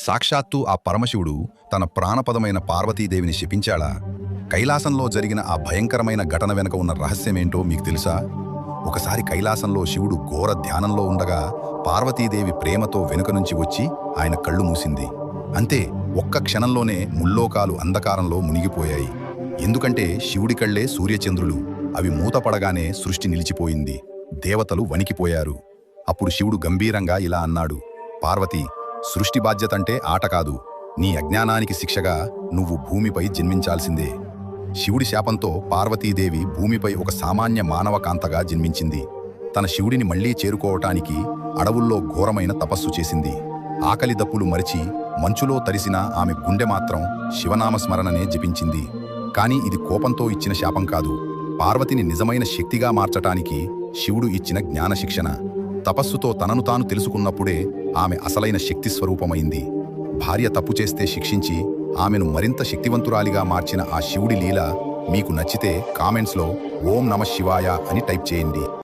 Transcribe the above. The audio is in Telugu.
సాక్షాత్తు ఆ పరమశివుడు తన ప్రాణపదమైన పార్వతీదేవిని శపించాడా? కైలాసంలో జరిగిన ఆ భయంకరమైన ఘటన వెనుక ఉన్న రహస్యమేంటో మీకు తెలుసా? ఒకసారి కైలాసంలో శివుడు ఘోర ధ్యానంలో ఉండగా పార్వతీదేవి ప్రేమతో వెనుక నుంచి వచ్చి ఆయన కళ్ళు మూసింది. అంతే, ఒక్క క్షణంలోనే ముల్లోకాలు అంధకారంలో మునిగిపోయాయి. ఎందుకంటే శివుడి కళ్లే సూర్యచంద్రులు. అవి మూతపడగానే సృష్టి నిలిచిపోయింది. దేవతలు వణికిపోయారు. అప్పుడు శివుడు గంభీరంగా ఇలా అన్నాడు: పార్వతి, సృష్టి బాధ్యతంటే ఆట కాదు. నీ అజ్ఞానానికి శిక్షగా నువ్వు భూమిపై జన్మించాల్సిందే. శివుడి శాపంతో పార్వతీదేవి భూమిపై ఒక సామాన్య మానవ కాంతగా జన్మించింది. తన శివుడిని మళ్లీ చేరుకోవటానికి అడవుల్లో ఘోరమైన తపస్సు చేసింది. ఆకలి దప్పులు మరిచి మంచులో తడిసిన ఆమె గుండె మాత్రం శివనామస్మరణనే జపించింది. కాని ఇది కోపంతో ఇచ్చిన శాపం కాదు, పార్వతిని నిజమైన శక్తిగా మార్చటానికి శివుడు ఇచ్చిన జ్ఞానశిక్షణ. తపస్సుతో తనను తాను తెలుసుకున్నప్పుడే ఆమె అసలైన శక్తి స్వరూపమైంది. భార్య తప్పు చేస్తే శిక్షించి ఆమెను మరింత శక్తివంతురాలిగా మార్చిన ఆ శివుడి లీల మీకు నచ్చితే కామెంట్స్లో ఓం నమః శివాయ అని టైప్ చేయండి.